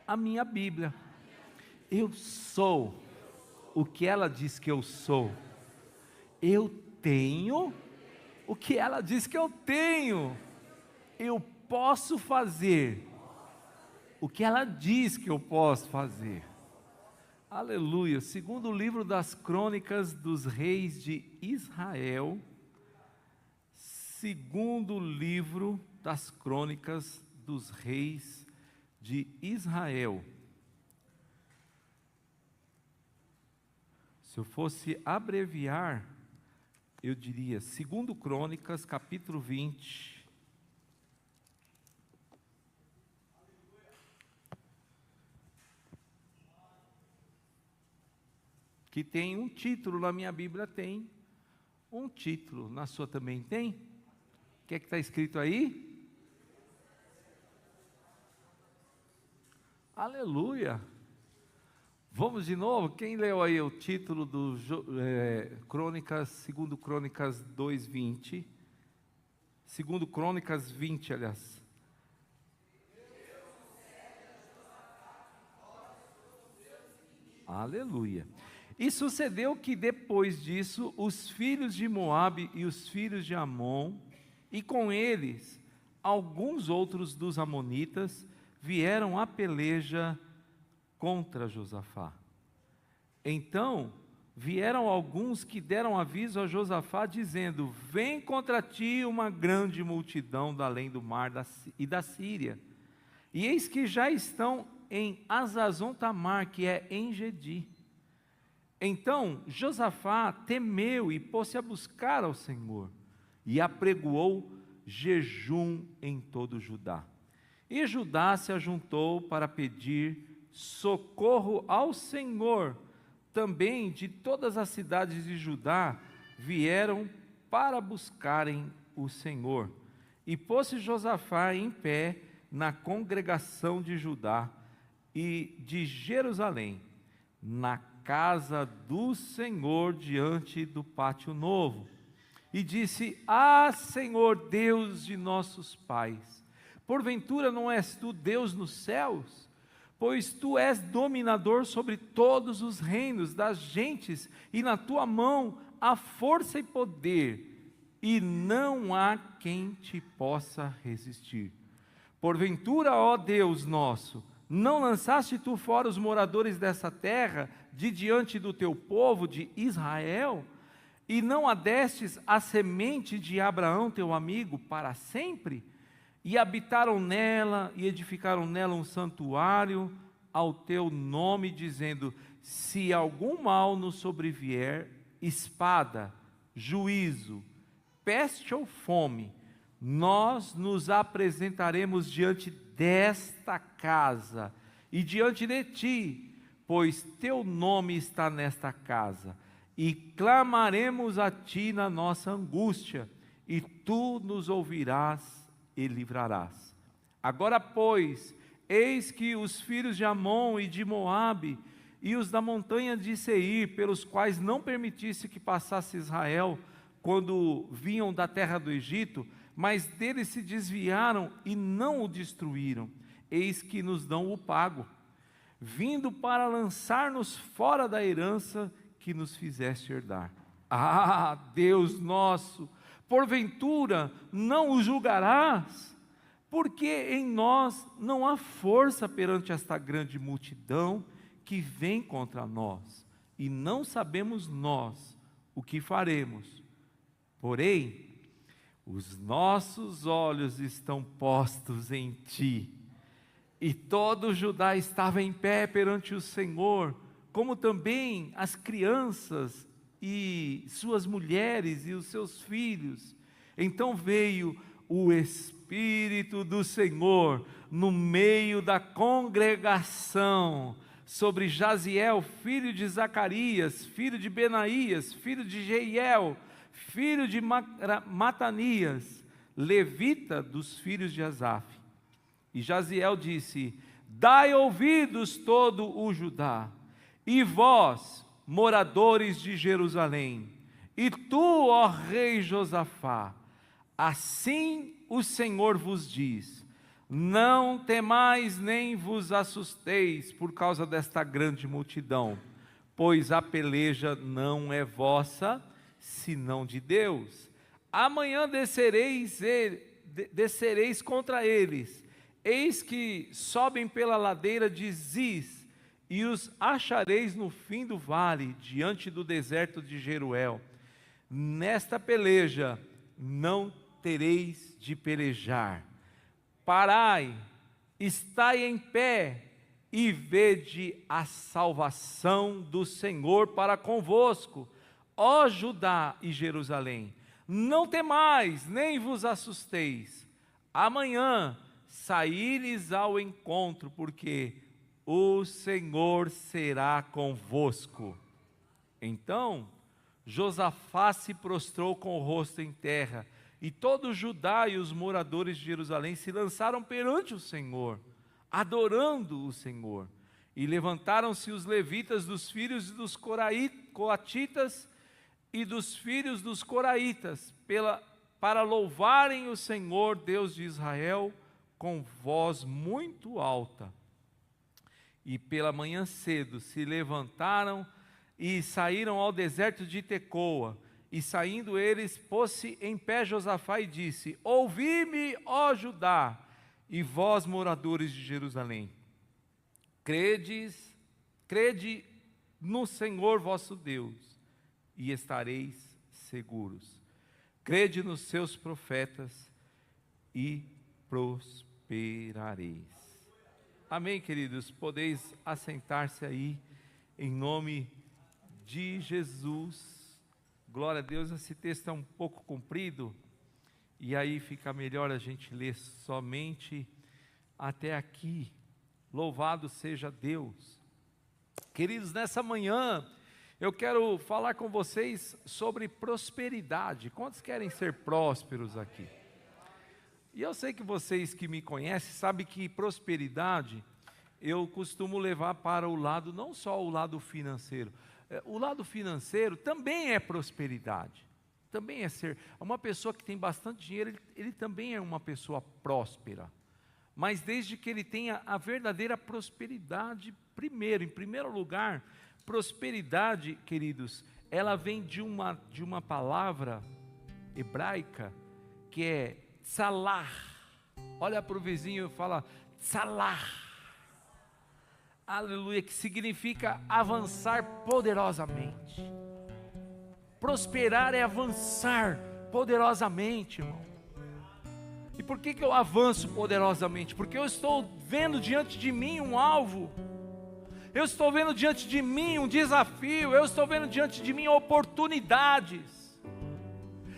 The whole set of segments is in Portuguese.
a minha Bíblia. Eu sou o que ela diz que eu sou. Eu tenho o que ela diz que eu tenho. Eu posso fazer o que ela diz que eu posso fazer. Aleluia. Segundo o livro das Crônicas dos Reis de Israel, segundo livro das Crônicas dos Reis de Israel. Se eu fosse abreviar, eu diria, segundo Crônicas, capítulo 20. Que tem um título, na minha Bíblia tem um título, na sua também tem? O que é que está escrito aí? Aleluia! Vamos de novo, quem leu aí o título do Crônicas, segundo Crônicas 2:20, segundo Crônicas 20, aliás. Aleluia. E sucedeu que depois disso, os filhos de Moabe e os filhos de Amon, e com eles alguns outros dos amonitas, vieram à peleja contra Josafá. Então vieram alguns que deram aviso a Josafá, dizendo: vem contra ti uma grande multidão da além do mar e da Síria, e eis que já estão em Hazazon-Tamar, que é em Gedi. Então Josafá temeu e pôs-se a buscar ao Senhor, e apregoou jejum em todo Judá. E Judá se ajuntou para pedir socorro ao Senhor. Também de todas as cidades de Judá vieram para buscarem o Senhor. E pôs-se Josafá em pé na congregação de Judá e de Jerusalém, na casa do Senhor, diante do pátio novo, e disse: ah, Senhor, Deus de nossos pais, porventura não és tu Deus nos céus? Pois tu és dominador sobre todos os reinos das gentes, e na tua mão há força e poder, e não há quem te possa resistir. Porventura, ó Deus nosso, não lançaste tu fora os moradores dessa terra, de diante do teu povo de Israel? E não adestes a semente de Abraão teu amigo para sempre? E habitaram nela, e edificaram nela um santuário ao teu nome, dizendo: se algum mal nos sobrevier, espada, juízo, peste ou fome, nós nos apresentaremos diante desta casa e diante de ti, pois teu nome está nesta casa, e clamaremos a ti na nossa angústia, e tu nos ouvirás e livrarás. Agora, pois, eis que os filhos de Amon e de Moabe, e os da montanha de Seir, pelos quais não permitisse que passasse Israel, quando vinham da terra do Egito, mas deles se desviaram e não o destruíram, eis que nos dão o pago, vindo para lançar-nos fora da herança que nos fizeste herdar. Ah, Deus nosso, porventura não o julgarás? Porque em nós não há força perante esta grande multidão que vem contra nós, e não sabemos nós o que faremos. Porém, os nossos olhos estão postos em ti. E todo Judá estava em pé perante o Senhor, como também as crianças e suas mulheres e os seus filhos. Então veio o Espírito do Senhor no meio da congregação sobre Jaziel, filho de Zacarias, filho de Benaías, filho de Jeiel, filho de Matanias, levita dos filhos de Asaf. E Jaziel disse: dai ouvidos todo o Judá, e vós, moradores de Jerusalém, e tu, ó rei Josafá, assim o Senhor vos diz: Não temais nem vos assusteis por causa desta grande multidão, pois a peleja não é vossa, senão de Deus. Amanhã descereis contra eles, eis que sobem pela ladeira de Ziz, e os achareis no fim do vale, diante do deserto de Jeruel. Nesta peleja não tereis de pelejar. Parai, estai em pé, e vede a salvação do Senhor para convosco, ó Judá e Jerusalém. Não temais, nem vos assusteis. Amanhã saíres ao encontro, porque o Senhor será convosco. Então Josafá se prostrou com o rosto em terra, e todo Judá e os moradores de Jerusalém se lançaram perante o Senhor, adorando o Senhor. E levantaram-se os levitas dos filhos dos coatitas e dos filhos dos coraitas, para louvarem o Senhor, Deus de Israel, com voz muito alta. E pela manhã cedo se levantaram e saíram ao deserto de Tecoa. E saindo eles, pôs-se em pé Josafá e disse: ouvi-me, ó Judá, e vós, moradores de Jerusalém. Crede no Senhor vosso Deus, e estareis seguros. Crede nos seus profetas, e prosperareis. Amém, queridos? Podeis assentar-se aí, em nome de Jesus. Glória a Deus. Esse texto é um pouco comprido, e aí fica melhor a gente ler somente até aqui. Louvado seja Deus. Queridos, nessa manhã eu quero falar com vocês sobre prosperidade. Quantos querem ser prósperos aqui? E eu sei que vocês que me conhecem sabem que prosperidade eu costumo levar para o lado, não só o lado financeiro. O lado financeiro também é prosperidade, também é ser, uma pessoa que tem bastante dinheiro, ele também é uma pessoa próspera, mas desde que ele tenha a verdadeira prosperidade em primeiro lugar. Prosperidade, queridos, ela vem de uma palavra hebraica, que é tsalah. Olha para o vizinho e fala, tsalah. Aleluia, que significa avançar poderosamente. Prosperar é avançar poderosamente, irmão. E por que eu avanço poderosamente? Porque eu estou vendo diante de mim um alvo, eu estou vendo diante de mim um desafio, eu estou vendo diante de mim oportunidades.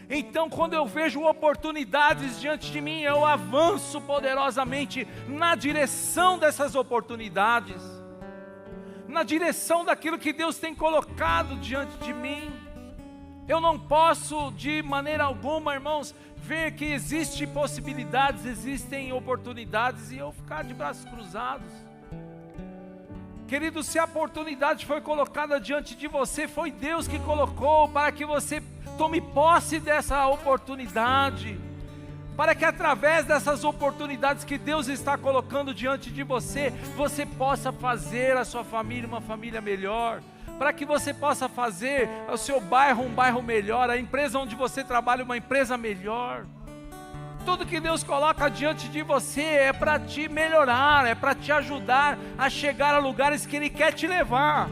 Então, quando eu vejo oportunidades diante de mim, eu avanço poderosamente na direção dessas oportunidades, na direção daquilo que Deus tem colocado diante de mim. Eu não posso de maneira alguma, irmãos, ver que existem possibilidades, existem oportunidades e eu ficar de braços cruzados. Querido, se a oportunidade foi colocada diante de você, foi Deus que colocou para que você tome posse dessa oportunidade, para que através dessas oportunidades que Deus está colocando diante de você, você possa fazer a sua família uma família melhor, para que você possa fazer o seu bairro um bairro melhor, a empresa onde você trabalha uma empresa melhor. Tudo que Deus coloca diante de você é para te melhorar, é para te ajudar a chegar a lugares que Ele quer te levar.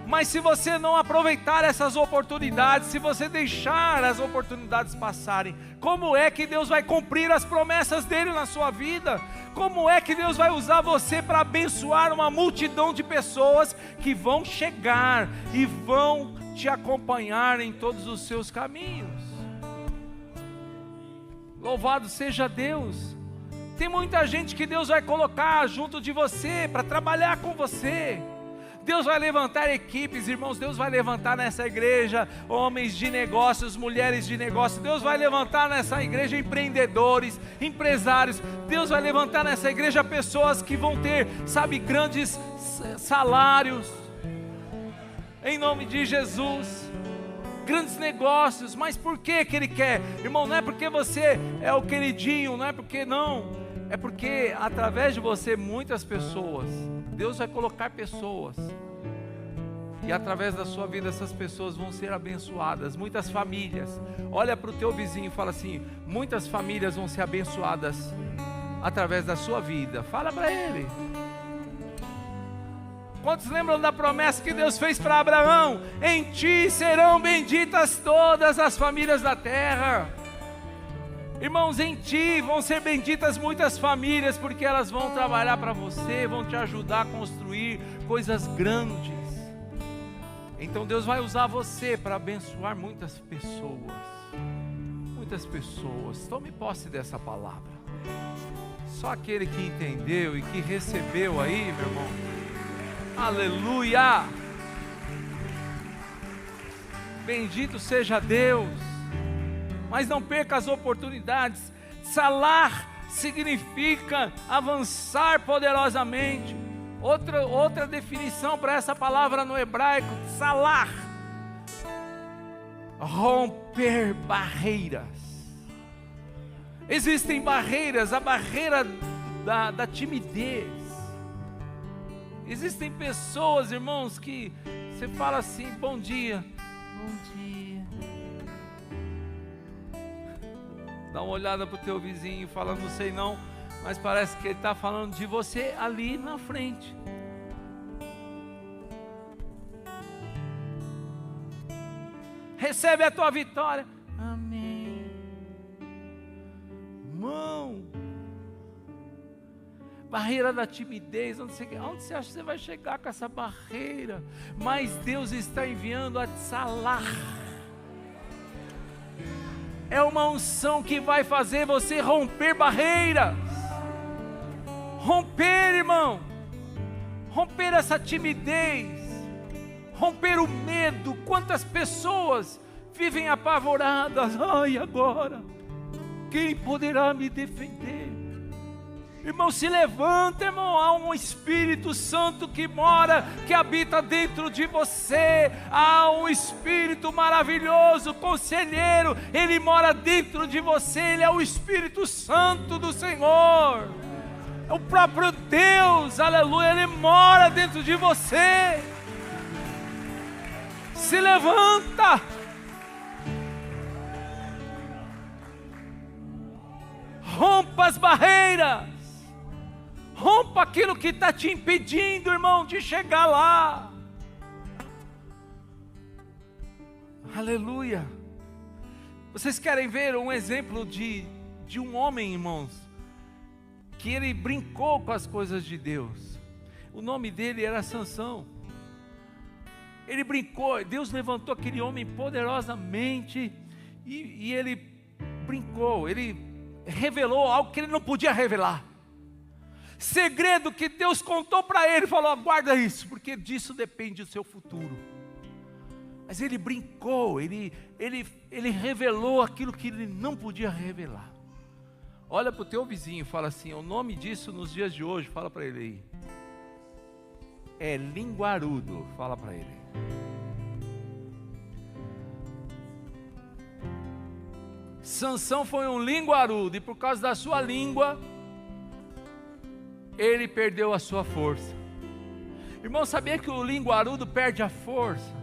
Mas se você não aproveitar essas oportunidades, se você deixar as oportunidades passarem, como é que Deus vai cumprir as promessas dEle na sua vida? Como é que Deus vai usar você para abençoar uma multidão de pessoas que vão chegar e vão te acompanhar em todos os seus caminhos? Louvado seja Deus. Tem muita gente que Deus vai colocar junto de você para trabalhar com você. Deus vai levantar equipes, irmãos. Deus vai levantar nessa igreja homens de negócios, mulheres de negócios. Deus vai levantar nessa igreja empreendedores, empresários. Deus vai levantar nessa igreja pessoas que vão ter, grandes salários, em nome de Jesus, grandes negócios. Mas por que Ele quer? Irmão, não é porque você é o queridinho, não é porque não. É porque através de você muitas pessoas, Deus vai colocar pessoas, e através da sua vida essas pessoas vão ser abençoadas. Muitas famílias, olha para o teu vizinho e fala assim: muitas famílias vão ser abençoadas através da sua vida. Fala para ele. Quantos lembram da promessa que Deus fez para Abraão? Em ti serão benditas todas as famílias da terra. Irmãos, em ti vão ser benditas muitas famílias, porque elas vão trabalhar para você, vão te ajudar a construir coisas grandes. Então Deus vai usar você para abençoar muitas pessoas. Muitas pessoas. Tome posse dessa palavra. Só aquele que entendeu e que recebeu aí, meu irmão. Aleluia! Bendito seja Deus. Mas não perca as oportunidades. Salar significa avançar poderosamente. Outra definição para essa palavra no hebraico: salar, romper barreiras. Existem barreiras, a barreira da timidez. Existem pessoas, irmãos, que você fala assim: bom dia. Bom dia. Dá uma olhada para o teu vizinho e fala: não sei não, mas parece que ele está falando de você ali na frente. Recebe a tua vitória. Amém. Irmão, barreira da timidez. Onde você acha que você vai chegar com essa barreira? Mas Deus está enviando a Salar. É uma unção que vai fazer você romper barreiras. Romper, irmão. Romper essa timidez. Romper o medo. Quantas pessoas vivem apavoradas. Ai, agora, quem poderá me defender? Irmão, se levanta, irmão. Há um Espírito Santo que mora, que habita dentro de você. Há um Espírito maravilhoso, conselheiro. Ele mora dentro de você. Ele é o Espírito Santo do Senhor. É o próprio Deus, aleluia. Ele mora dentro de você. Se levanta. Rompa as barreiras. Rompa aquilo que está te impedindo, irmão, de chegar lá. Aleluia. Vocês querem ver um exemplo de um homem, irmãos, que ele brincou com as coisas de Deus? O nome dele era Sansão. Ele brincou, Deus levantou aquele homem poderosamente, e ele brincou, ele revelou algo que ele não podia revelar. Segredo que Deus contou para ele, falou: guarda isso, porque disso depende o seu futuro. Mas ele brincou, ele revelou aquilo que ele não podia revelar. Olha para o teu vizinho e fala assim: o nome disso nos dias de hoje, fala para ele aí, é linguarudo. Fala para ele. Sansão foi um linguarudo, e por causa da sua língua ele perdeu a sua força. Irmão, sabia que o linguarudo perde a força?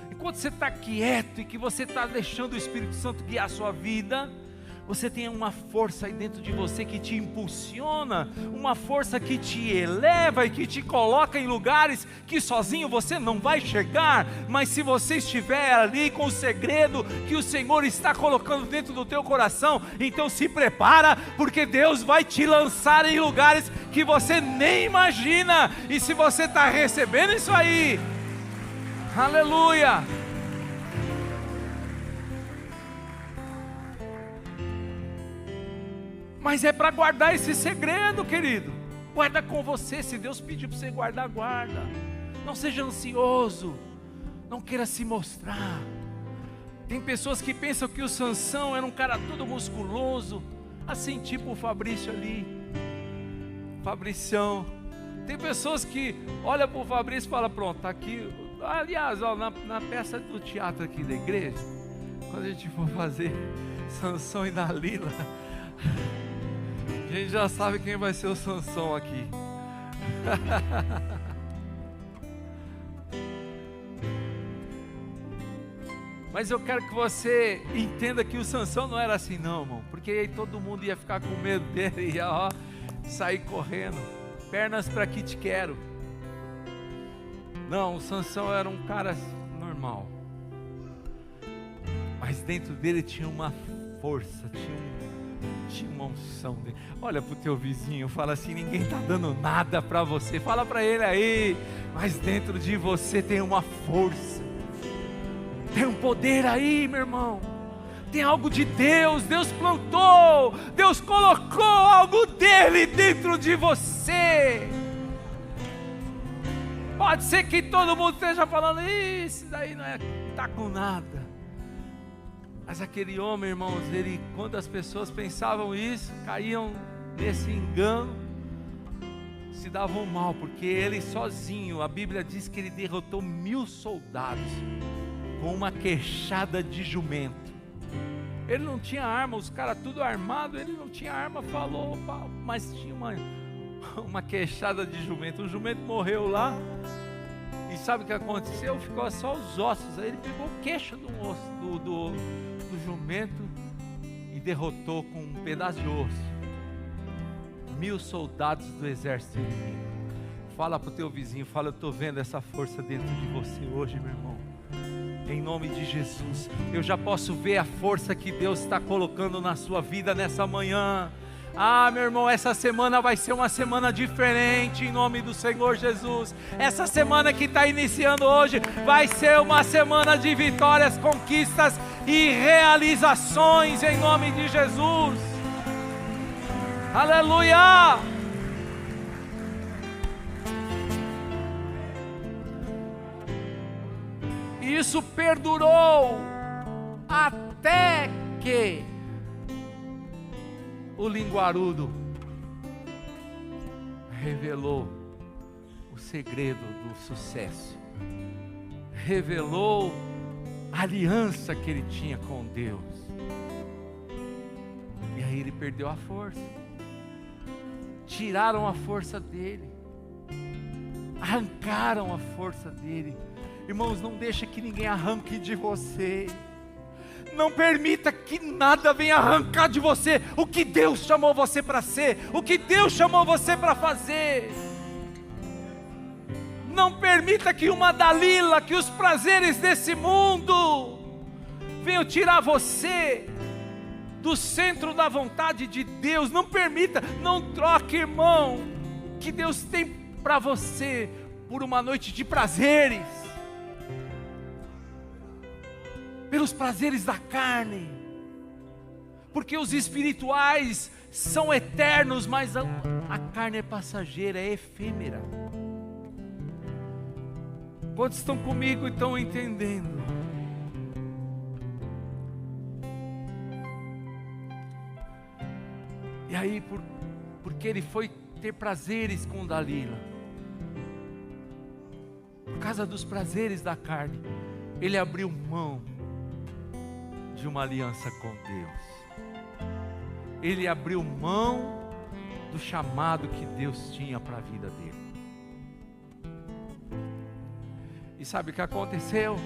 Enquanto você está quieto e que você está deixando o Espírito Santo guiar a sua vida, você tem uma força aí dentro de você que te impulsiona, uma força que te eleva e que te coloca em lugares que sozinho você não vai chegar. Mas se você estiver ali com o segredo que o Senhor está colocando dentro do teu coração, então se prepara, porque Deus vai te lançar em lugares que você nem imagina. E se você está recebendo isso aí, aleluia. Mas é para guardar esse segredo, querido. Guarda com você. Se Deus pediu para você guardar, guarda. Não seja ansioso. Não queira se mostrar. Tem pessoas que pensam que o Sansão era um cara todo musculoso, assim tipo o Fabrício ali, Fabricião. Tem pessoas que olham para o Fabrício e falam: pronto, está aqui. Aliás, ó, na peça do teatro aqui da igreja, quando a gente for fazer Sansão e Dalila, A gente já sabe quem vai ser o Sansão aqui. Mas eu quero que você entenda que o Sansão não era assim não, irmão. Porque aí todo mundo ia ficar com medo dele e ia sair correndo. Pernas para que te quero. Não, o Sansão era um cara normal. Mas dentro dele tinha uma força, tinha uma unção dele. Olha pro teu vizinho, fala assim: ninguém tá dando nada para você. Fala para ele aí, mas dentro de você tem uma força. Tem um poder aí, meu irmão. Tem algo de Deus. Deus plantou. Deus colocou algo dele dentro de você. Pode ser que todo mundo esteja falando: isso daí não está com nada. Mas aquele homem, irmãos, quando as pessoas pensavam isso, caíam nesse engano, se davam mal, porque ele sozinho, a Bíblia diz que ele derrotou 1000 soldados com uma queixada de jumento. Ele não tinha arma, os caras tudo armado, ele não tinha arma, falou, mas tinha uma queixada de jumento. O jumento morreu lá, e sabe o que aconteceu? Ficou só os ossos. Aí ele pegou o queixo do jumento e derrotou com um pedaço de osso 1000 soldados do exército inimigo. Fala para o teu vizinho, fala: eu estou vendo essa força dentro de você hoje, meu irmão. Em nome de Jesus, eu já posso ver a força que Deus está colocando na sua vida nessa manhã. Meu irmão, essa semana vai ser uma semana diferente, em nome do Senhor Jesus. Essa semana que está iniciando hoje vai ser uma semana de vitórias, conquistas e realizações, em nome de Jesus. Aleluia! Isso perdurou até que o linguarudo revelou o segredo do sucesso, revelou a aliança que ele tinha com Deus, e aí ele perdeu a força. Tiraram a força dele, arrancaram a força dele. Irmãos, não deixa que ninguém arranque de você. Não permita que nada venha arrancar de você o que Deus chamou você para ser, o que Deus chamou você para fazer. Não permita que uma Dalila, que os prazeres desse mundo venham tirar você do centro da vontade de Deus. Não permita, não troque, irmão, o que Deus tem para você por uma noite de prazeres, pelos prazeres da carne, porque os espirituais são eternos, mas a carne é passageira, é efêmera. Quantos estão comigo e estão entendendo? E aí, porque ele foi ter prazeres com Dalila, por causa dos prazeres da carne, ele abriu mão de uma aliança com Deus. Ele abriu mão do chamado que Deus tinha para a vida dele. E sabe o que aconteceu?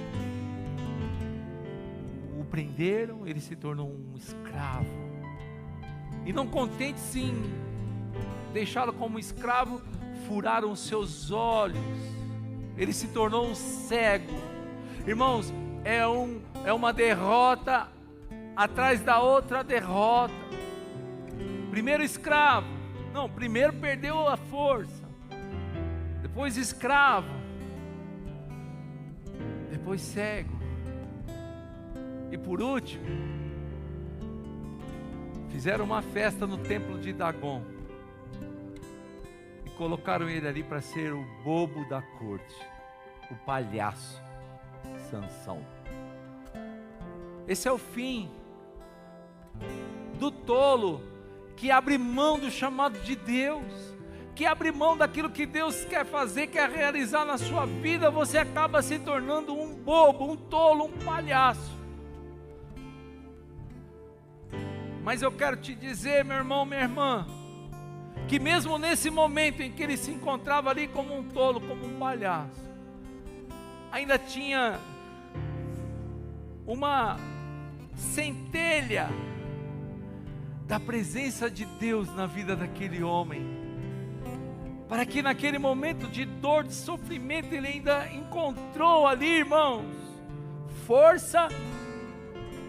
O prenderam, ele se tornou um escravo. E não contentes em deixá-lo como escravo, furaram os seus olhos. Ele se tornou um cego. Irmãos, é uma derrota atrás da outra derrota. Primeiro escravo, primeiro perdeu a força, depois escravo, depois cego, e por último, fizeram uma festa no templo de Dagon e colocaram ele ali para ser o bobo da corte, o palhaço Sansão. Esse é o fim do tolo que abre mão do chamado de Deus, que abre mão daquilo que Deus quer fazer, quer realizar na sua vida. Você acaba se tornando um bobo, um tolo, um palhaço. Mas eu quero te dizer, meu irmão, minha irmã, que mesmo nesse momento em que ele se encontrava ali como um tolo, como um palhaço, ainda tinha uma centelha da presença de Deus na vida daquele homem, para que naquele momento de dor, de sofrimento, ele ainda encontrou ali, irmãos, força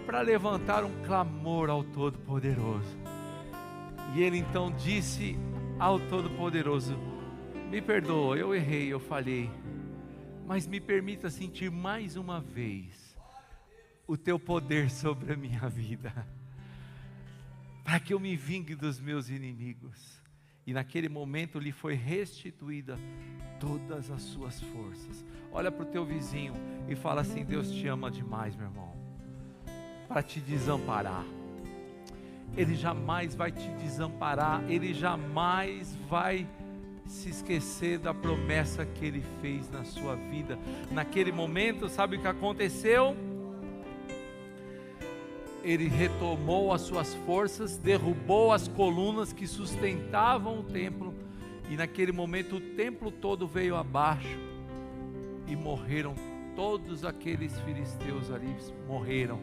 para levantar um clamor ao Todo-Poderoso. E ele então disse ao Todo-Poderoso: me perdoa, eu errei, eu falhei, mas me permita sentir mais uma vez o teu poder sobre a minha vida, para que eu me vingue dos meus inimigos. E naquele momento lhe foi restituída todas as suas forças. Olha para o teu vizinho e fala assim: Deus te ama demais, meu irmão, para te desamparar. Ele jamais vai te desamparar, Ele jamais vai se esquecer da promessa que Ele fez na sua vida. Naquele momento, sabe o que aconteceu? Ele retomou as suas forças, derrubou as colunas que sustentavam o templo, e naquele momento o templo todo veio abaixo, e morreram todos aqueles filisteus ali, morreram.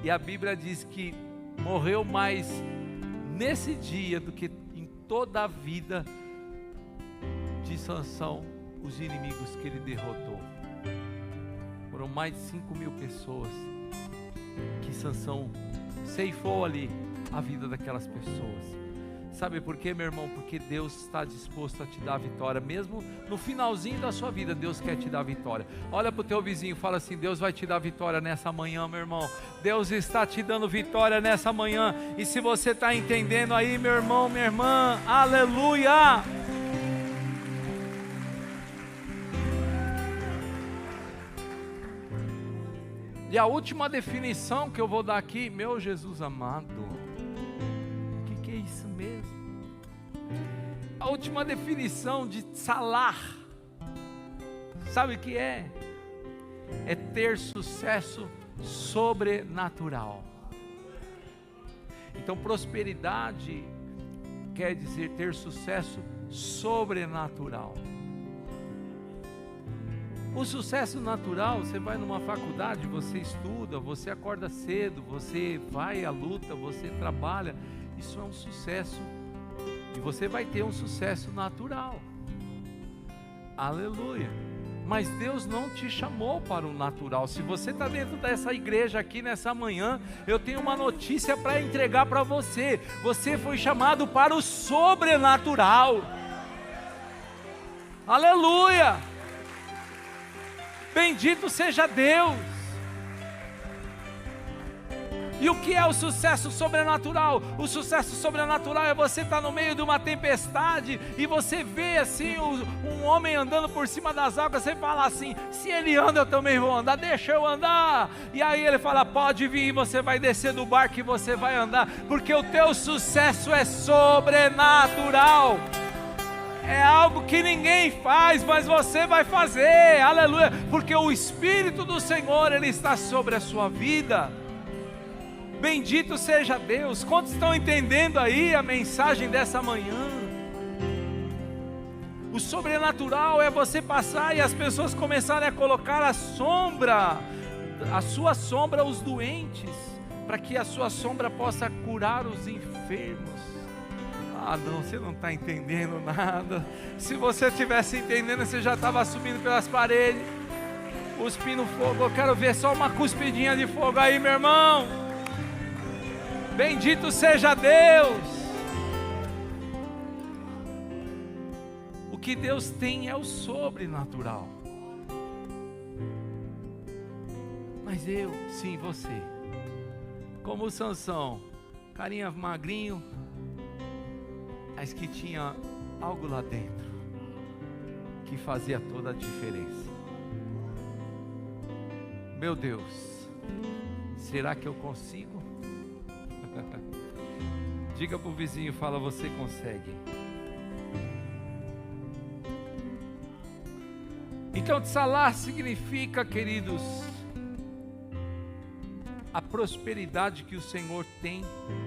E a Bíblia diz que morreu mais nesse dia do que em toda a vida de Sansão os inimigos que ele derrotou. Foram mais de 5.000 pessoas que Sansão ceifou ali a vida daquelas pessoas. Sabe por quê, meu irmão? Porque Deus está disposto a te dar a vitória. Mesmo no finalzinho da sua vida, Deus quer te dar a vitória. Olha para o teu vizinho e fala assim: Deus vai te dar vitória nessa manhã, meu irmão. Deus está te dando vitória nessa manhã. E se você está entendendo aí, meu irmão, minha irmã, aleluia! E a última definição que eu vou dar aqui, meu Jesus amado, o que é isso mesmo? A última definição de salar, sabe o que é? É ter sucesso sobrenatural. Então prosperidade quer dizer ter sucesso sobrenatural. O sucesso natural, você vai numa faculdade, você estuda, você acorda cedo, você vai à luta, você trabalha, isso é um sucesso, e você vai ter um sucesso natural, aleluia. Mas Deus não te chamou para o natural. Se você está dentro dessa igreja aqui nessa manhã, eu tenho uma notícia para entregar para você. Você foi chamado para o sobrenatural, aleluia. Bendito seja Deus. E o que é o sucesso sobrenatural? O sucesso sobrenatural é você estar no meio de uma tempestade e você vê assim um homem andando por cima das águas. Você fala assim: se ele anda, eu também vou andar, deixa eu andar. E aí ele fala: pode vir, e você vai descer do barco e você vai andar, porque o teu sucesso é sobrenatural. É algo que ninguém faz, mas você vai fazer, aleluia, porque o Espírito do Senhor, Ele está sobre a sua vida. Bendito seja Deus. Quantos estão entendendo aí a mensagem dessa manhã? O sobrenatural é você passar e as pessoas começarem a colocar a sua sombra aos doentes, para que a sua sombra possa curar os enfermos. Ah não, você não está entendendo nada. Se você estivesse entendendo, você já estava subindo pelas paredes, cuspindo fogo. Eu quero ver só uma cuspidinha de fogo aí, meu irmão. Bendito seja Deus. O que Deus tem é o sobrenatural. Mas eu, sim, você, como o Sansão, carinha magrinho, mas que tinha algo lá dentro que fazia toda a diferença. Meu Deus, será que eu consigo? Diga para o vizinho, fala: você consegue. Então, tsalar significa, queridos, a prosperidade que o Senhor tem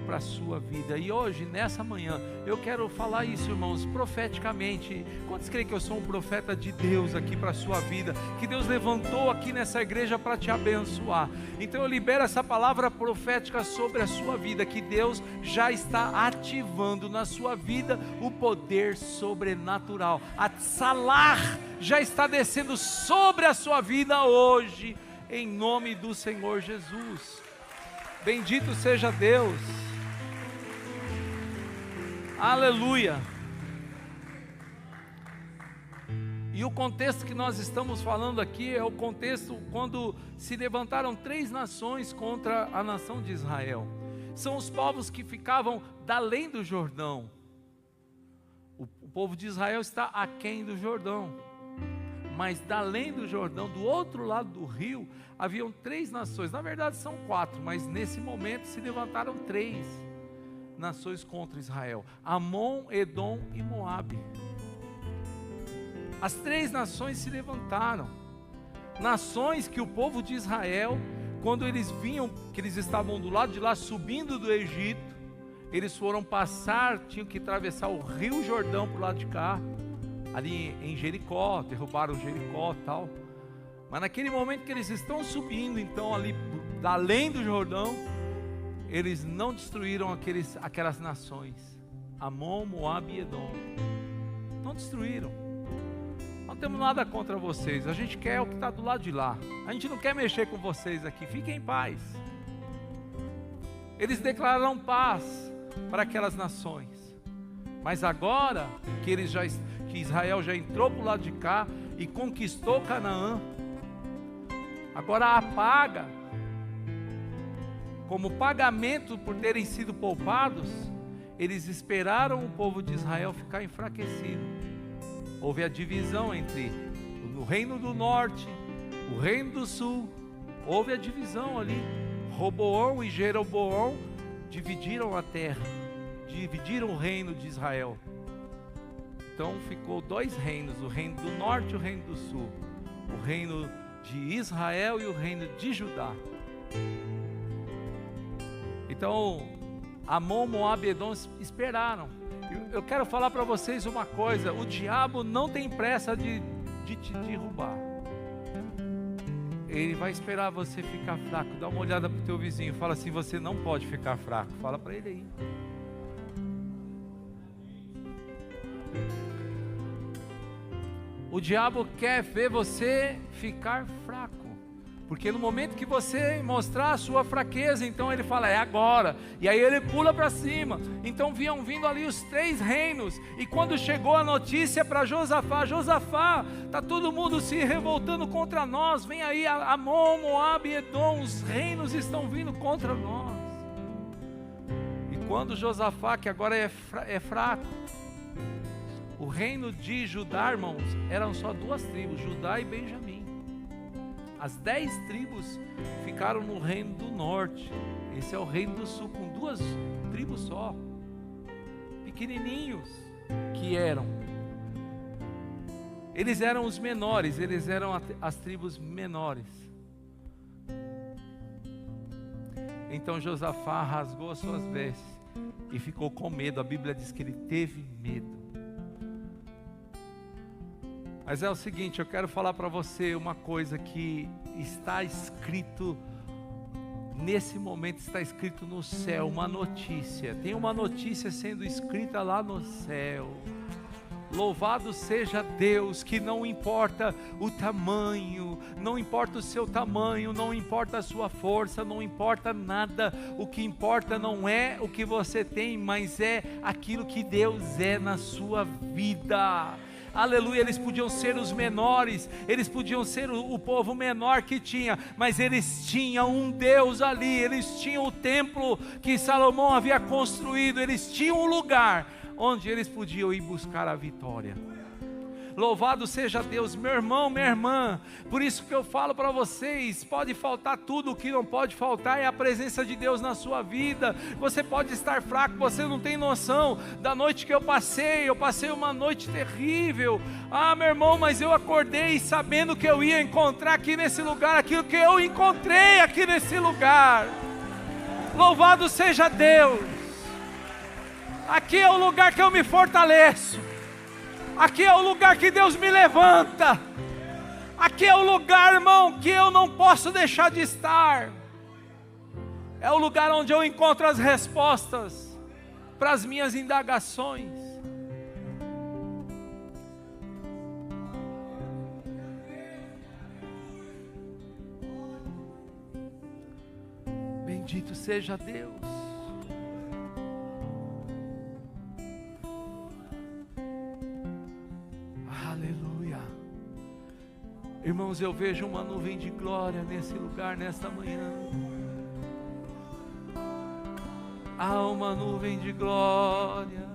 para a sua vida. E hoje, nessa manhã, eu quero falar isso, irmãos, profeticamente. Quantos creem que eu sou um profeta de Deus aqui para a sua vida? Que Deus levantou aqui nessa igreja para te abençoar. Então eu libero essa palavra profética sobre a sua vida, que Deus já está ativando na sua vida o poder sobrenatural. A Tsalar já está descendo sobre a sua vida hoje, em nome do Senhor Jesus. Bendito seja Deus. Aleluia. E o contexto que nós estamos falando aqui é o contexto quando se levantaram 3 nações contra a nação de Israel. São os povos que ficavam da além do Jordão. O povo de Israel está aquém do Jordão. Mas da além do Jordão, do outro lado do rio, haviam 3 nações. Na verdade são 4, mas nesse momento se levantaram 3 nações contra Israel: Amon, Edom e Moabe. As 3 nações se levantaram. Nações que o povo de Israel, quando eles vinham, que eles estavam do lado de lá, subindo do Egito, eles foram passar, tinham que atravessar o rio Jordão para o lado de cá, ali em Jericó, derrubaram Jericó e tal. Mas naquele momento que eles estão subindo, então ali além do Jordão, eles não destruíram aquelas nações, Amon, Moabe e Edom. Não destruíram. Não temos nada contra vocês, a gente quer o que está do lado de lá. A gente não quer mexer com vocês aqui, fiquem em paz. Eles declararam paz para aquelas nações. Mas agora que que Israel já entrou para o lado de cá e conquistou Canaã, agora apaga, como pagamento por terem sido poupados, eles esperaram o povo de Israel ficar enfraquecido. Houve a divisão entre o reino do norte, o reino do sul. Houve a divisão ali. Roboão e Jeroboão dividiram a terra, dividiram o reino de Israel. Então ficou 2 reinos, o reino do norte e o reino do sul, o reino de Israel e o reino de Judá. Então Amon, Moabe e Edom esperaram. Eu quero falar para vocês uma coisa: o diabo não tem pressa de te derrubar. Ele vai esperar você ficar fraco. Dá uma olhada para o teu vizinho, fala assim: você não pode ficar fraco. Fala para ele aí. O diabo quer ver você ficar fraco, porque no momento que você mostrar a sua fraqueza, então ele fala: é agora. E aí ele pula para cima. Então vinham vindo ali os 3 reinos. E quando chegou a notícia para Josafá: Josafá, está todo mundo se revoltando contra nós. Vem aí Amon, Moabe e Edom, os reinos estão vindo contra nós. E quando Josafá, que agora é fraco, o reino de Judá, irmãos, eram só 2 tribos, Judá e Benjamim. As 10 tribos ficaram no reino do norte. Esse é o reino do sul, com 2 tribos só, pequenininhos que eram. Eles eram os menores, eles eram as tribos menores. Então Josafá rasgou as suas vestes e ficou com medo. A Bíblia diz que ele teve medo. Mas é o seguinte, eu quero falar para você uma coisa que está escrito, nesse momento está escrito no céu, uma notícia. Tem uma notícia sendo escrita lá no céu. Louvado seja Deus, que não importa o tamanho, não importa o seu tamanho, não importa a sua força, não importa nada. O que importa não é o que você tem, mas é aquilo que Deus é na sua vida. Aleluia. Eles podiam ser os menores, eles podiam ser o povo menor que tinha, mas eles tinham um Deus ali, eles tinham o templo que Salomão havia construído, eles tinham um lugar onde eles podiam ir buscar a vitória. Louvado seja Deus, meu irmão, minha irmã. Por isso que eu falo para vocês, pode faltar tudo, o que não pode faltar é a presença de Deus na sua vida. Você pode estar fraco, você não tem noção da noite que eu passei uma noite terrível. Ah, meu irmão, mas eu acordei sabendo que eu ia encontrar aqui nesse lugar aquilo que eu encontrei aqui nesse lugar. Louvado seja Deus. Aqui é o lugar que eu me fortaleço. Aqui é o lugar que Deus me levanta. Aqui é o lugar, irmão, que eu não posso deixar de estar. É o lugar onde eu encontro as respostas para as minhas indagações. Bendito seja Deus. Aleluia. Irmãos, eu vejo uma nuvem de glória nesse lugar, nesta manhã. Há uma nuvem de glória.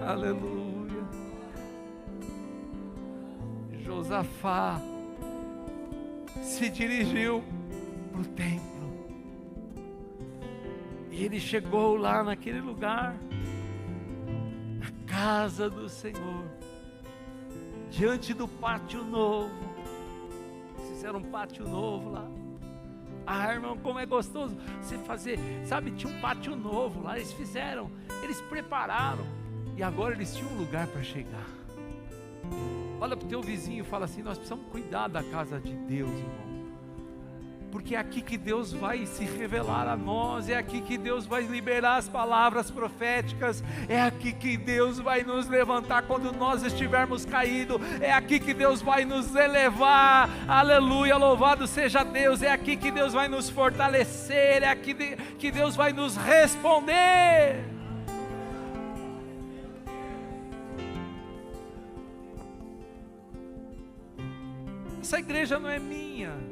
Aleluia. Josafá se dirigiu para o templo. E ele chegou lá naquele lugar, na casa do Senhor, diante do pátio novo. Fizeram um pátio novo lá. Ah, irmão, como é gostoso você fazer, sabe, tinha um pátio novo lá, eles fizeram, eles prepararam, e agora eles tinham um lugar para chegar. Olha para o teu vizinho e fala assim: nós precisamos cuidar da casa de Deus, irmão, porque é aqui que Deus vai se revelar a nós, é aqui que Deus vai liberar as palavras proféticas, é aqui que Deus vai nos levantar quando nós estivermos caídos, é aqui que Deus vai nos elevar, aleluia, louvado seja Deus, é aqui que Deus vai nos fortalecer, é aqui que Deus vai nos responder. Essa igreja não é minha.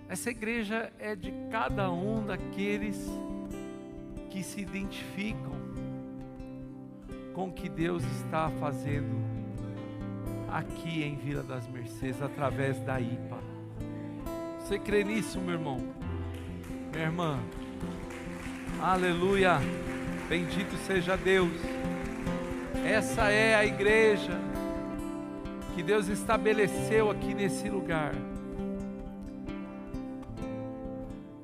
Essa igreja é de cada um daqueles que se identificam com o que Deus está fazendo aqui em Vila das Mercês, através da IPA. Você crê nisso, meu irmão? Minha irmã? Aleluia! Bendito seja Deus! Essa é a igreja que Deus estabeleceu aqui nesse lugar.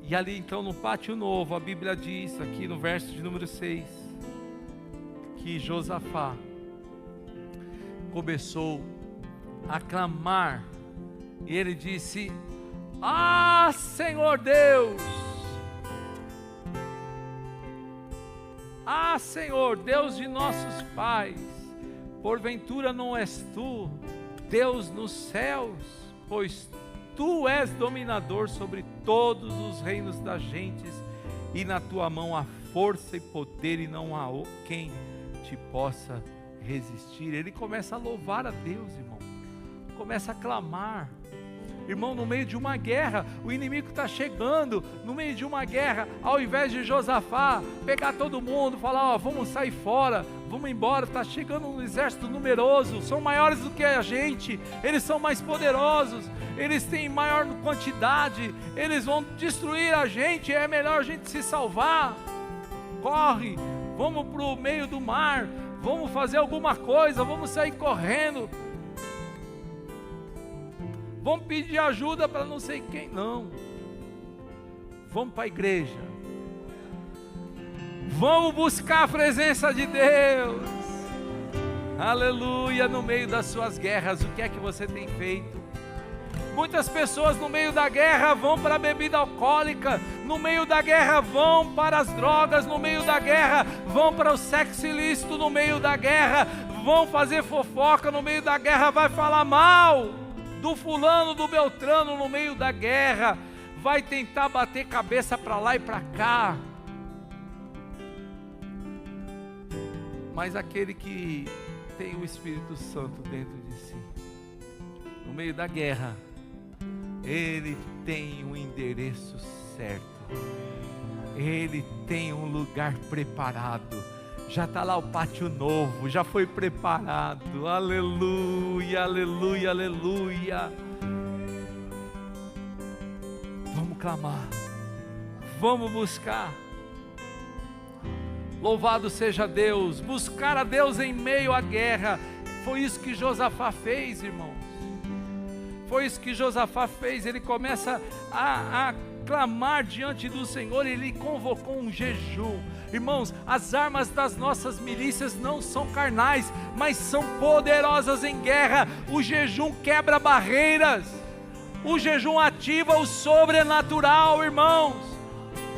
E ali então no pátio novo, a Bíblia diz aqui no verso de número 6, que Josafá começou a clamar, e ele disse: ah, Senhor Deus, ah, Senhor, Deus de nossos pais, porventura não és tu Deus nos céus, pois Tu és dominador sobre todos os reinos das gentes, e na tua mão há força e poder, e não há quem te possa resistir. Ele começa a louvar a Deus, irmão, começa a clamar. Irmão, no meio de uma guerra, o inimigo está chegando, no meio de uma guerra, ao invés de Josafá pegar todo mundo, falar: ó, vamos sair fora, vamos embora, está chegando um exército numeroso, são maiores do que a gente, eles são mais poderosos, eles têm maior quantidade, eles vão destruir a gente, é melhor a gente se salvar. Corre, vamos para o meio do mar, vamos fazer alguma coisa, vamos sair correndo, vamos pedir ajuda para não sei quem. Não, vamos para a igreja, vamos buscar a presença de Deus. Aleluia. No meio das suas guerras, o que é que você tem feito? Muitas pessoas no meio da guerra vão para a bebida alcoólica, no meio da guerra vão para as drogas, no meio da guerra vão para o sexo ilícito, no meio da guerra vão fazer fofoca, no meio da guerra vai falar mal do fulano, do beltrano, no meio da guerra vai tentar bater cabeça para lá e para cá. Mas aquele que tem o Espírito Santo dentro de si, no meio da guerra, ele tem um endereço certo, ele tem um lugar preparado, Já está lá o pátio novo, já foi preparado. Aleluia, aleluia, aleluia. Vamos clamar, vamos buscar. Louvado seja Deus, buscar a Deus em meio à guerra. Foi isso que Josafá fez, irmãos. Foi isso que Josafá fez. Ele começa a clamar diante do Senhor. Ele convocou um jejum. Irmãos, as armas das nossas milícias não são carnais, mas são poderosas em guerra. O jejum quebra barreiras. O jejum ativa o sobrenatural, irmãos.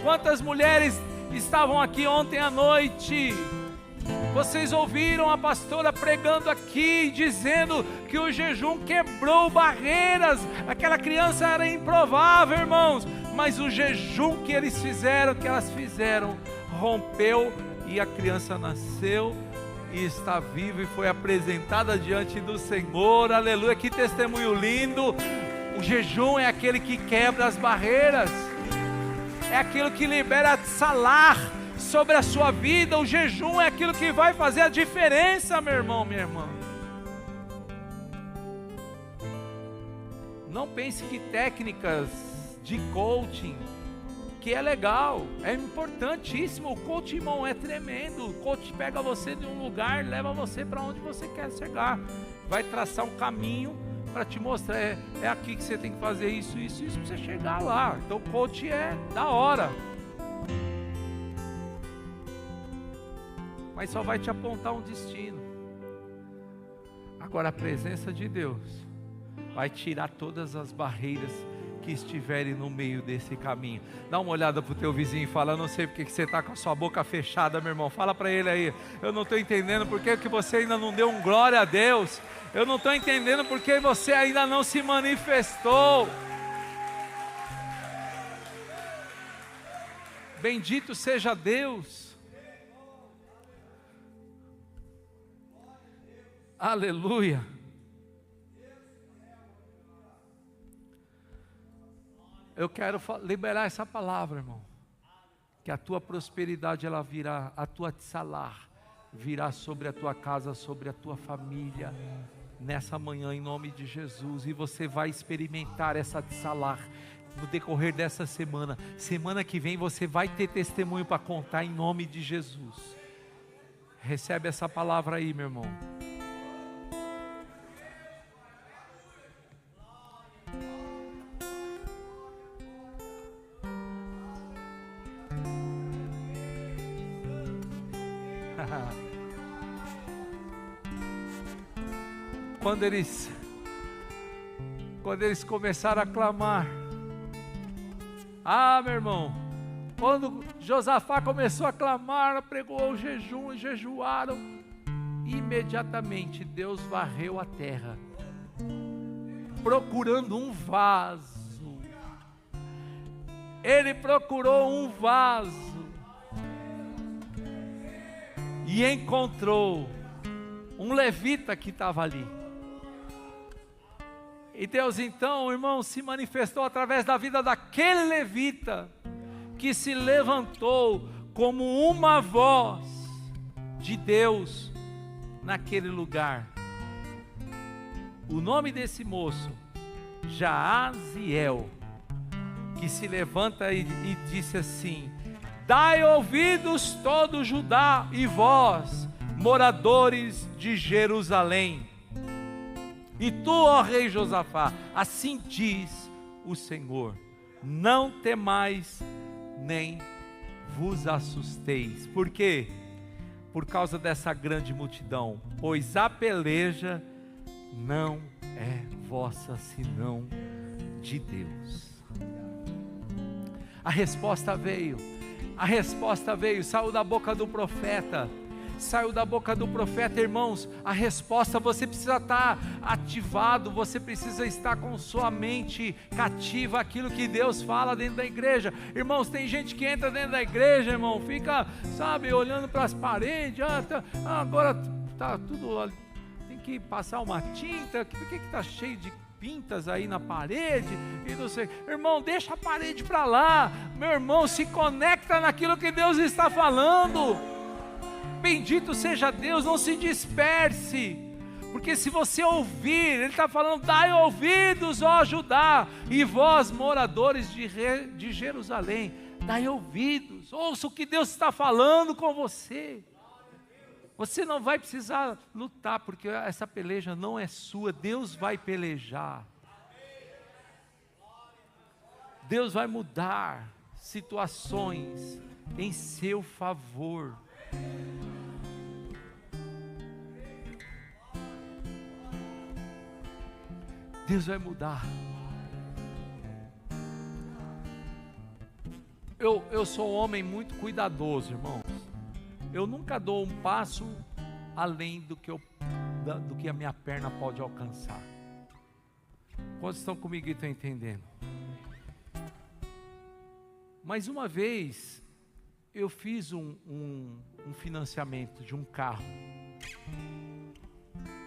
Quantas mulheres estavam aqui ontem à noite? Vocês ouviram a pastora pregando aqui, dizendo que o jejum quebrou barreiras. Aquela criança era improvável, irmãos, mas o jejum que eles fizeram, que elas fizeram, rompeu e a criança nasceu e está viva e foi apresentada diante do Senhor. Aleluia, que testemunho lindo. O jejum é aquele que quebra as barreiras, é aquilo que libera salar sobre a sua vida. O jejum é aquilo que vai fazer a diferença, meu irmão, minha irmã. Não pense que técnicas de coaching, que é legal, é importantíssimo. O coach, irmão, é tremendo. O coach pega você de um lugar, leva você para onde você quer chegar, vai traçar um caminho para te mostrar, é aqui que você tem que fazer isso, isso, isso, para você chegar lá. Então o coach é da hora, mas só vai te apontar um destino. Agora a presença de Deus vai tirar todas as barreiras que estiverem no meio desse caminho. Dá uma olhada para o teu vizinho e fala: eu não sei porque que você está com a sua boca fechada, meu irmão. Fala para ele aí: eu não estou entendendo porque que você ainda não deu um glória a Deus. Eu não estou entendendo porque você ainda não se manifestou. Bendito seja Deus. Aleluia. Eu quero liberar essa palavra, irmão, que a tua prosperidade ela virá, a tua tsalar virá sobre a tua casa, sobre a tua família, nessa manhã, em nome de Jesus. E você vai experimentar essa tsalar no decorrer dessa semana. Semana que vem você vai ter testemunho para contar, em nome de Jesus. Recebe essa palavra aí, meu irmão. Quando eles começaram a clamar, meu irmão, quando Josafá começou a clamar, pregou o jejum e jejuaram, imediatamente Deus varreu a terra, procurando um vaso. Ele procurou um vaso e encontrou um levita que estava ali. E Deus então, irmão, se manifestou através da vida daquele levita, que se levantou como uma voz de Deus naquele lugar. O nome desse moço, Jaaziel, que se levanta e disse assim: dai ouvidos todo Judá e vós, moradores de Jerusalém. E tu, ó rei Josafá, assim diz o Senhor: não temais, nem vos assusteis. Por quê? Por causa dessa grande multidão, pois a peleja não é vossa, senão de Deus. A resposta veio, saiu da boca do profeta. Saiu da boca do profeta, irmãos. A resposta, você precisa estar ativado, você precisa estar com sua mente cativa aquilo que Deus fala dentro da igreja. Irmãos, tem gente que entra dentro da igreja, irmão, fica, sabe, olhando para as paredes. Agora está tudo, tem que passar uma tinta. Por que está cheio de pintas aí na parede? E não sei. Irmão, deixa a parede para lá. Meu irmão, se conecta naquilo que Deus está falando. Bendito seja Deus, não se disperse. Porque se você ouvir, Ele está falando, dai ouvidos, ó Judá, e vós, moradores de Jerusalém, dai ouvidos, ouça o que Deus está falando com você. Você não vai precisar lutar, porque essa peleja não é sua, Deus vai pelejar. Deus vai mudar situações em seu favor. Deus vai mudar. Eu sou um homem muito cuidadoso, irmãos. Eu nunca dou um passo além do que a minha perna pode alcançar. Quantos estão comigo e estão entendendo? Mas uma vez, eu fiz um financiamento de um carro.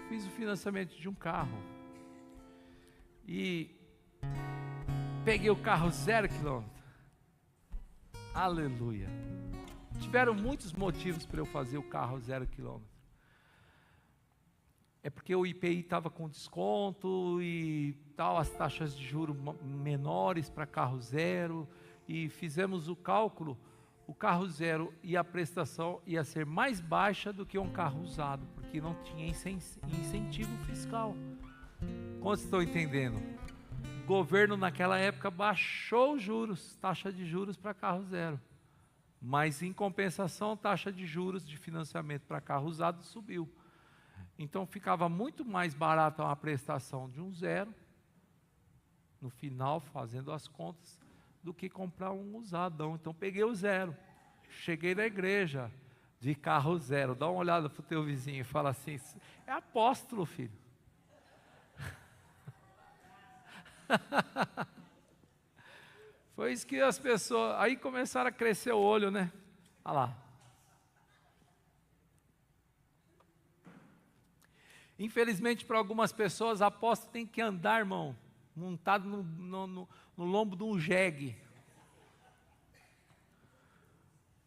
Fiz o financiamento de um carro. E peguei o carro 0 km. Aleluia. Tiveram muitos motivos para eu fazer o carro 0 km. É porque o IPI estava com desconto e tal, as taxas de juros menores para carro zero. E fizemos o cálculo, o carro zero e a prestação ia ser mais baixa do que um carro usado, porque não tinha incentivo fiscal. Quantos estão entendendo? O governo naquela época baixou os juros, taxa de juros para carro zero. Mas em compensação, taxa de juros de financiamento para carro usado subiu. Então ficava muito mais barata uma prestação de um zero, no final, fazendo as contas, do que comprar um usadão. Então peguei o zero. Cheguei na igreja de carro zero. Dá uma olhada para o teu vizinho e fala assim, é apóstolo, filho. Foi isso que as pessoas, aí começaram a crescer o olho, né? Olha lá. Infelizmente, para algumas pessoas, apóstolo tem que andar, irmão, montado no lombo de um jegue.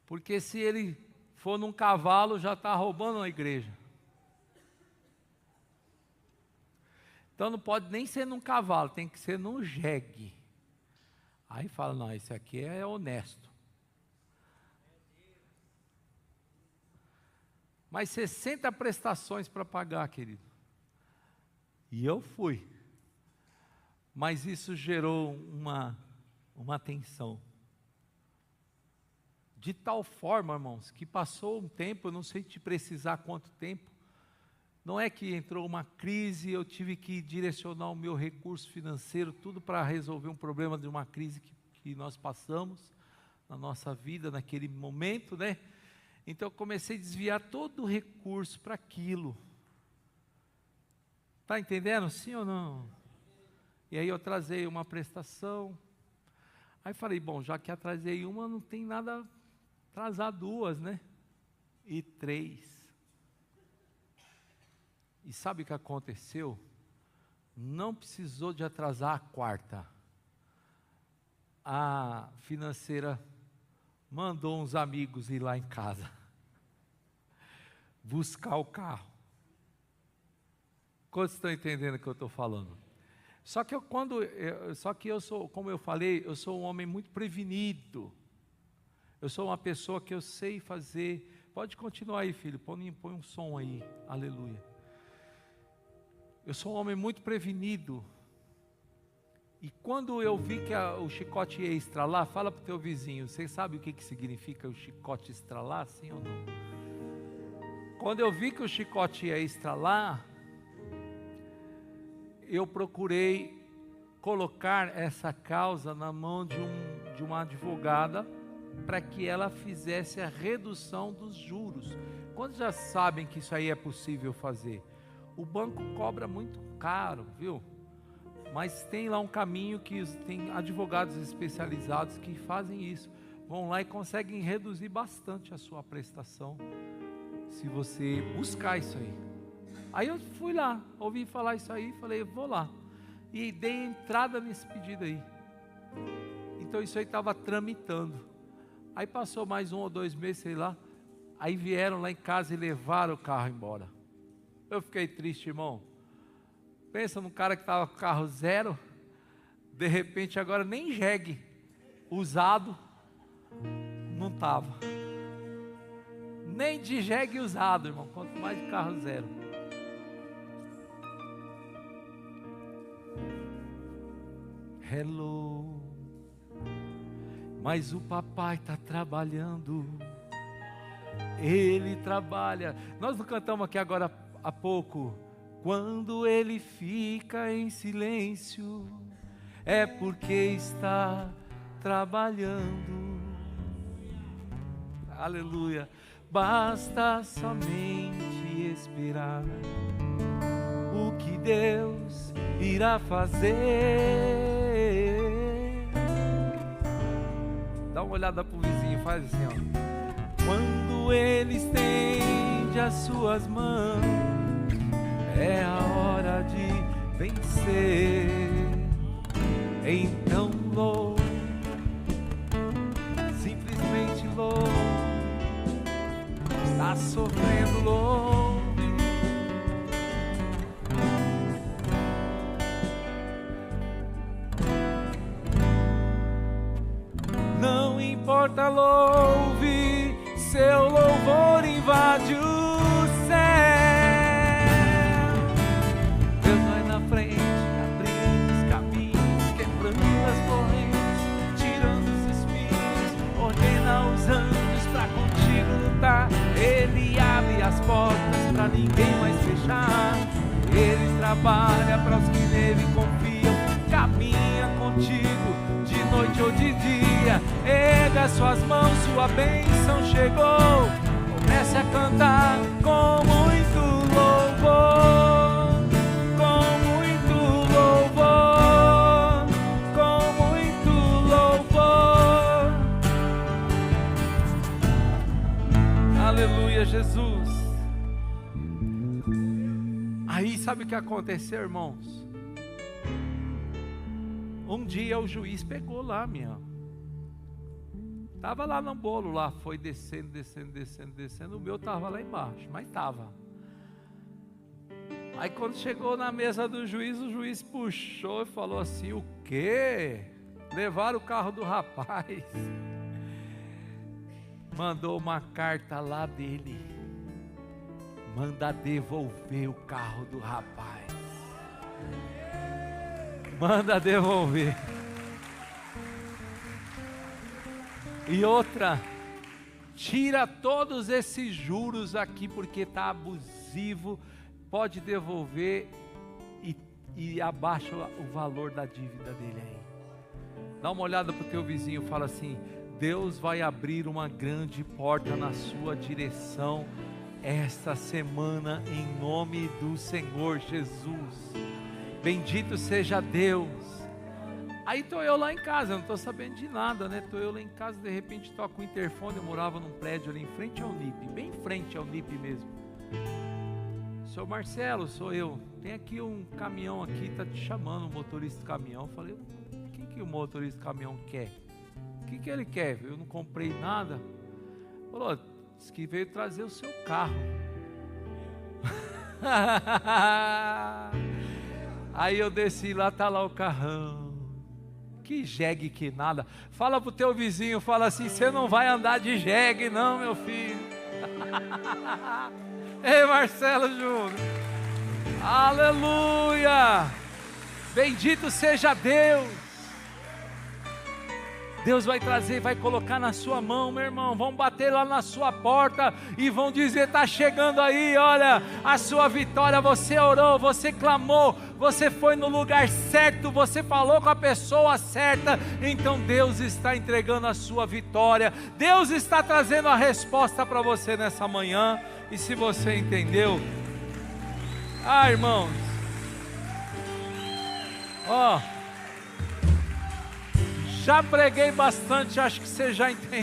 Porque se ele for num cavalo, já está roubando a igreja. Então não pode nem ser num cavalo, tem que ser num jegue. Aí fala, não, esse aqui é honesto. Mas 60 prestações para pagar, querido. E eu fui. Mas isso gerou uma tensão. De tal forma, irmãos, que passou um tempo, eu não sei te precisar quanto tempo, não é que entrou uma crise, eu tive que direcionar o meu recurso financeiro, tudo para resolver um problema de uma crise que nós passamos na nossa vida, naquele momento, né? Então eu comecei a desviar todo o recurso para aquilo. Está entendendo? Sim ou não? E aí eu trazei uma prestação. Aí falei, bom, já que atrasei uma, não tem nada atrasar duas, né? E 3. E sabe o que aconteceu? Não precisou de atrasar a 4ª. A financeira mandou uns amigos ir lá em casa buscar o carro. Quantos estão entendendo o que eu estou falando? Só que eu sou, como eu falei, eu sou um homem muito prevenido. Eu sou uma pessoa que eu sei fazer. Pode continuar aí, filho, põe um som aí, aleluia. Eu sou um homem muito prevenido. E quando eu vi que o chicote ia estralar, fala para o teu vizinho, você sabe o que significa o chicote estralar, sim ou não? Quando eu vi que o chicote ia estralar, eu procurei colocar essa causa na mão de uma advogada, para que ela fizesse a redução dos juros. Quantos já sabem que isso aí é possível fazer? O banco cobra muito caro, viu? Mas tem lá um caminho que tem advogados especializados que fazem isso. Vão lá e conseguem reduzir bastante a sua prestação, se você buscar isso aí. Aí eu fui lá, ouvi falar isso aí, falei, vou lá. E dei entrada nesse pedido aí. Então isso aí estava tramitando. Aí passou mais 1 ou 2 meses, sei lá. Aí vieram lá em casa e levaram o carro embora. Eu fiquei triste, irmão. Pensa num cara que estava com carro zero, de repente agora nem jegue usado não estava. Nem de jegue usado, irmão, quanto mais de carro zero. Hello. Mas o papai está trabalhando. Ele trabalha. Nós não cantamos aqui agora há pouco. Quando ele fica em silêncio, é porque está trabalhando. Aleluia. Basta somente esperar o que Deus irá fazer. Dá uma olhada pro vizinho, faz assim, ó. Quando ele estende as suas mãos, é a hora de vencer. Então louve, simplesmente louve. Está sofrendo, louve. Não importa, louve, seu louvor invade o céu. Deus vai na frente, abrindo os caminhos, quebrando as correntes, tirando os espinhos, ordena os anjos pra contigo lutar. Ele abre as portas pra ninguém mais fechar. Ele trabalha para os que nele confiam, caminha contigo de noite ou de dia. Erga suas mãos, sua bênção chegou. Comece a cantar com muito louvor, com muito louvor, com muito louvor. Aleluia, Jesus. Aí sabe o que aconteceu, irmãos? Um dia o juiz pegou lá, estava lá no bolo, lá, foi descendo, o meu estava lá embaixo, mas estava. Aí quando chegou na mesa do juiz, o juiz puxou e falou assim: o quê? Levaram o carro do rapaz. Mandou uma carta lá dele, manda devolver o carro do rapaz. Manda devolver. E outra, tira todos esses juros aqui porque está abusivo, pode devolver e abaixa o valor da dívida dele aí. Dá uma olhada para o teu vizinho e fala assim: Deus vai abrir uma grande porta na sua direção esta semana em nome do Senhor Jesus. Bendito seja Deus. Aí estou eu lá em casa, eu não estou sabendo de nada, né? Estou eu lá em casa, de repente toco o interfone. Eu morava num prédio ali em frente ao NIP, bem em frente ao NIP mesmo. Seu Marcelo, sou eu. Tem aqui um caminhão aqui, está te chamando, o motorista do caminhão. Eu falei: o que o motorista do caminhão quer? O que ele quer? Eu não comprei nada. Falou: disse que veio trazer o seu carro. Aí eu desci lá, tá lá o carrão. Que jegue que nada. Fala pro teu vizinho, fala assim: você não vai andar de jegue não, meu filho. Ei, Marcelo Júnior. Aleluia. Bendito seja Deus. Deus vai trazer, vai colocar na sua mão, meu irmão. Vão bater lá na sua porta e vão dizer: está chegando aí, olha, a sua vitória. Você orou, você clamou, você foi no lugar certo, você falou com a pessoa certa. Então Deus está entregando a sua vitória. Deus está trazendo a resposta para você nessa manhã. E se você entendeu, irmãos, já preguei bastante, acho que você já entendeu.